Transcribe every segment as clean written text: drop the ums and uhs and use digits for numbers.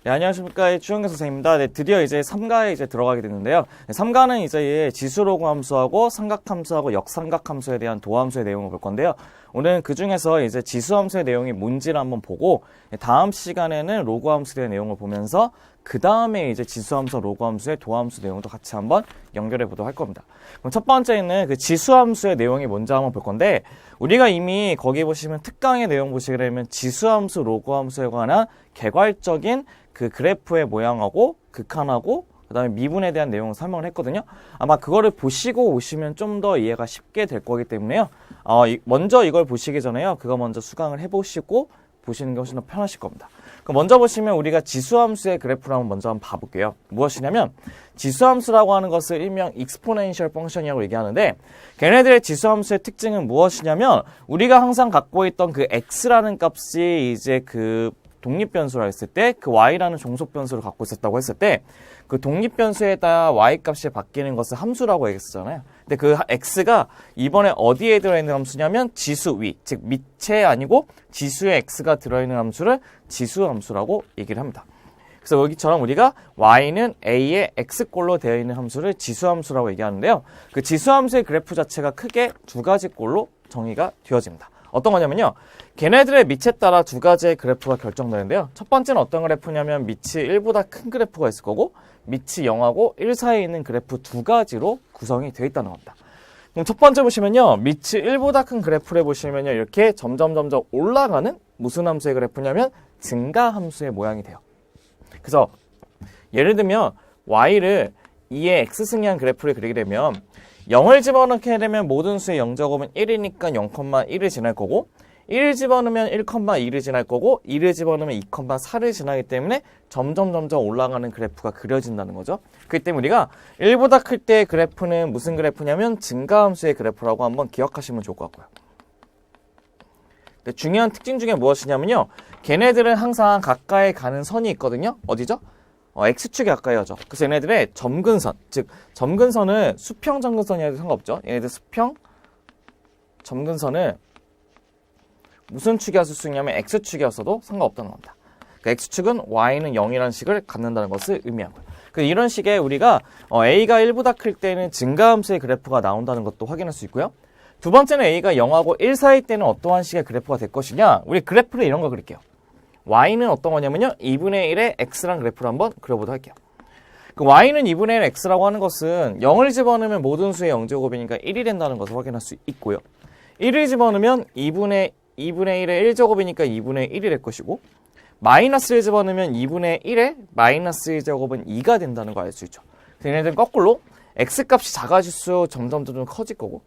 네, 안녕하십니까. 추영경 선생님입니다. 네, 드디어 이제 3가에 들어가게 됐는데요. 네, 3가는 이제 지수로그 함수하고 삼각함수하고 역삼각함수에 대한 도함수의 내용을 볼 건데요. 오늘은 그 중에서 이제 지수함수의 내용이 뭔지를 한번 보고, 다음 시간에는 로그 함수에 대한 내용을 보면서 그 다음에 이제 지수함수, 로그함수의 도함수 내용도 같이 한번 연결해 보도록 할 겁니다. 그럼 첫 번째는 그 지수함수의 내용이 뭔지 한번 볼 건데, 우리가 이미 거기 보시면 특강의 내용 보시게 되면 지수함수, 로그함수에 관한 개괄적인 그 그래프의 모양하고 극한하고 그 다음에 미분에 대한 내용을 설명을 했거든요. 아마 그거를 보시고 오시면 좀 더 이해가 쉽게 될 거기 때문에요. 먼저 이걸 보시기 전에요. 그거 먼저 수강을 해보시고 보시는 게 훨씬 더 편하실 겁니다. 그럼 먼저 보시면 우리가 지수함수의 그래프를 먼저 한번 봐볼게요. 무엇이냐면 지수함수라고 하는 것을 일명 exponential function이라고 얘기하는데, 걔네들의 지수함수의 특징은 무엇이냐면 우리가 항상 갖고 있던 그 x라는 값이 이제 그 독립변수라 했을 때, 그 y라는 종속변수를 갖고 있었다고 했을 때, 그 독립변수에 따라 y값이 바뀌는 것을 함수라고 얘기했었잖아요. 근데 그 x가 이번에 어디에 들어있는 함수냐면 지수 위, 즉 밑에 아니고 지수에 x가 들어있는 함수를 지수함수라고 얘기를 합니다. 그래서 여기처럼 우리가 y는 a의 x꼴로 되어 있는 함수를 지수함수라고 얘기하는데요. 그 지수함수의 그래프 자체가 크게 두 가지 꼴로 정의가 되어집니다. 어떤 거냐면요, 걔네들의 밑에 따라 두 가지의 그래프가 결정되는데요. 첫 번째는 어떤 그래프냐면 밑이 1보다 큰 그래프가 있을 거고, 밑이 0하고 1 사이에 있는 그래프 두 가지로 구성이 되어 있다는 겁니다. 그럼 첫 번째 보시면요, 밑이 1보다 큰 그래프를 보시면요, 이렇게 점점 올라가는 무슨 함수의 그래프냐면 증가 함수의 모양이 돼요. 그래서 예를 들면 y를 2의 x승이한 그래프를 그리게 되면 0을 집어넣게 되면 모든 수의 0제곱은 1이니까 0,1을 지날 거고, 1을 집어넣으면 1,2를 지날 거고, 2를 집어넣으면 2,4를 지나기 때문에 점점 올라가는 그래프가 그려진다는 거죠. 그렇기 때문에 우리가 1보다 클 때의 그래프는 무슨 그래프냐면 증가함수의 그래프라고 한번 기억하시면 좋을 것 같고요. 중요한 특징 중에 무엇이냐면요, 걔네들은 항상 가까이 가는 선이 있거든요. 어디죠? x축에 가까이 하죠. 그래서 얘네들의 점근선, 즉 점근선은 수평 점근선이 해도 상관없죠. 얘네들 수평 점근선을 무슨 축이었을 수 있냐면 x축이었어도 상관없다는 겁니다. 그러니까 x축은 y는 0이라는 식을 갖는다는 것을 의미하고요. 이런 식의 우리가 a가 1보다 클 때는 증가함수의 그래프가 나온다는 것도 확인할 수 있고요. 두 번째는 a가 0하고 1 사이 때는 어떠한 식의 그래프가 될 것이냐, 우리 그래프를 이런 거 그릴게요. y는 어떤 거냐면요, 2분의 1의 x라는 그래프를 한번 그려보도록 할게요. 그 y는 2분의 1 x라고 하는 것은 0을 집어넣으면 모든 수의 0제곱이니까 1이 된다는 것을 확인할 수 있고요. 1을 집어넣으면 2분의 1의 1제곱이니까 2분의 1이 될 것이고, 마이너스를 집어넣으면 2분의 1의 마이너스 1제곱은 2가 된다는 걸 알 수 있죠. 얘네들은 거꾸로 x값이 작아질수록 점점 커질 거고,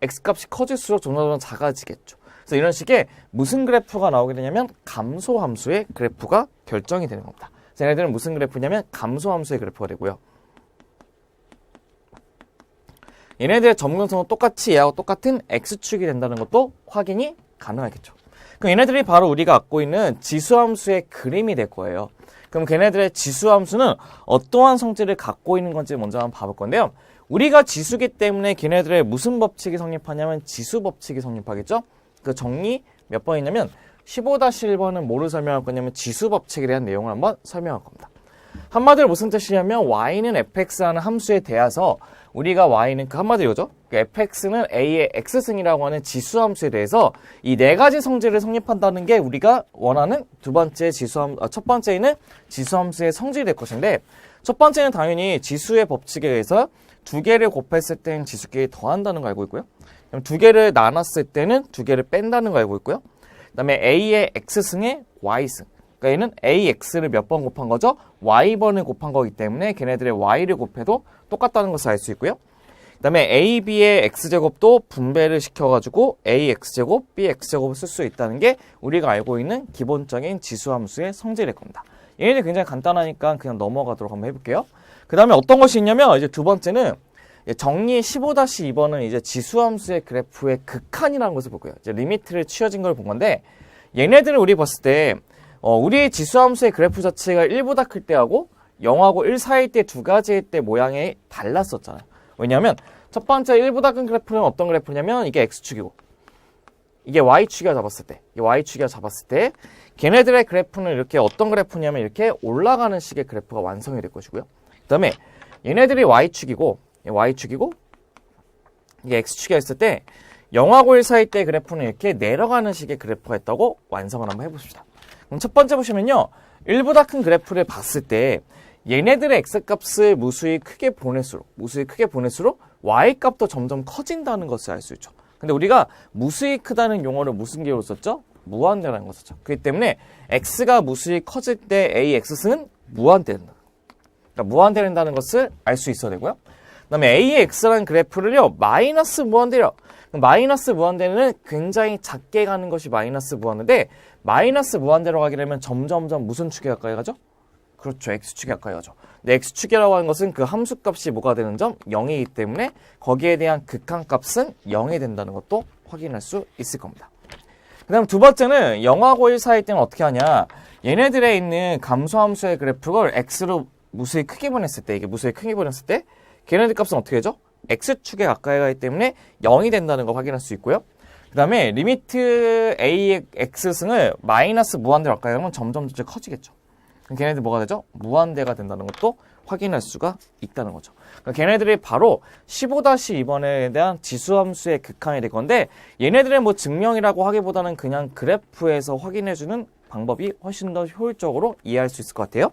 x값이 커질수록 점점 작아지겠죠. 그래서 이런 식의 무슨 그래프가 나오게 되냐면 감소함수의 그래프가 결정이 되는 겁니다. 그래서 얘네들은 무슨 그래프냐면 감소함수의 그래프가 되고요. 얘네들의 점근선은 똑같이 얘하고 똑같은 x축이 된다는 것도 확인이 가능하겠죠. 그럼 얘네들이 바로 우리가 갖고 있는 지수함수의 그림이 될 거예요. 그럼 걔네들의 지수함수는 어떠한 성질을 갖고 있는 건지 먼저 한번 봐볼 건데요. 우리가 지수기 때문에 걔네들의 무슨 법칙이 성립하냐면 지수법칙이 성립하겠죠. 그 정리 몇 번이냐면 15-1번은 뭐를 설명할 거냐면 지수법칙에 대한 내용을 한번 설명할 겁니다. 한마디로 무슨 뜻이냐면 y는 fx라는 함수에 대해서 우리가 y는 그 한마디로 이거죠. fx는 a의 x승이라고 하는 지수함수에 대해서 이 네 가지 성질을 성립한다는 게 우리가 원하는 두 번째 첫 번째는 지수함수의 성질이 될 것인데, 첫 번째는 당연히 지수의 법칙에 의해서 두 개를 곱했을 때는 지수끼리 더한다는 거 알고 있고요. 두 개를 나눴을 때는 두 개를 뺀다는 거 알고 있고요. 그 다음에 a의 x승에 y승. 그러니까 얘는 ax를 몇 번 곱한 거죠? y번을 곱한 거기 때문에 걔네들의 y를 곱해도 똑같다는 것을 알 수 있고요. 그 다음에 ab의 x제곱도 분배를 시켜가지고 ax제곱, bx제곱을 쓸 수 있다는 게 우리가 알고 있는 기본적인 지수함수의 성질일 겁니다. 얘네들 굉장히 간단하니까 그냥 넘어가도록 한번 해볼게요. 그 다음에 어떤 것이 있냐면 이제 두 번째는 정리 15-2번은 이제 지수함수의 그래프의 극한이라는 것을 보고요. 이제 리미트를 취어진 걸 본 건데, 얘네들은 우리 봤을 때 우리의 지수함수의 그래프 자체가 1보다 클 때하고 0하고 1 사이일 때 두 가지일 때 모양이 달랐었잖아요. 왜냐하면 첫 번째 1보다 큰 그래프는 어떤 그래프냐면 이게 x축이고, 이게 y축이라 잡았을 때, 이 y축이라 잡았을 때 걔네들의 그래프는 이렇게 어떤 그래프냐면 이렇게 올라가는 식의 그래프가 완성이 될 것이고요. 그 다음에 얘네들이 y축이고 이게 x축이 있을 때 0하고 1 사이 때 그래프는 이렇게 내려가는 식의 그래프가 있다고 완성을 한번 해봅시다. 그럼 첫 번째 보시면요. 1보다 큰 그래프를 봤을 때 얘네들의 x값을 무수히 크게 보낼수록 y값도 점점 커진다는 것을 알 수 있죠. 근데 우리가 무수히 크다는 용어를 무슨 개로 썼죠? 무한대라는 거 썼죠. 그렇기 때문에 x가 무수히 커질 때 ax는 무한대된다. 그러니까 무한대된다는 것을 알 수 있어야 되고요. 그 다음에 a의 x라는 그래프를요. 마이너스 무한대요. 마이너스 무한대는 굉장히 작게 가는 것이 마이너스 무한대인데 마이너스 무한대로 가게 되면 점점점 무슨 축에 가까이 가죠? 그렇죠. x축에 가까이 가죠. 근데 x축이라고 하는 것은 그 함수값이 뭐가 되는 점? 0이기 때문에 거기에 대한 극한값은 0이 된다는 것도 확인할 수 있을 겁니다. 그 다음 두 번째는 0하고 1 사이 때는 어떻게 하냐. 얘네들에 있는 감소함수의 그래프를 x로 무수히 크게 보냈을 때, 이게 무수히 크게 보냈을 때 걔네들 값은 어떻게 되죠? x축에 가까이 가기 때문에 0이 된다는 걸 확인할 수 있고요. 그 다음에 리미트 a의 x승을 마이너스 무한대로 가까이 가면 점점 커지겠죠. 그럼 걔네들 뭐가 되죠? 무한대가 된다는 것도 확인할 수가 있다는 거죠. 그러니까 걔네들이 바로 15-2번에 대한 지수함수의 극한이 될 건데 얘네들의 뭐 증명이라고 하기보다는 그냥 그래프에서 확인해주는 방법이 훨씬 더 효율적으로 이해할 수 있을 것 같아요.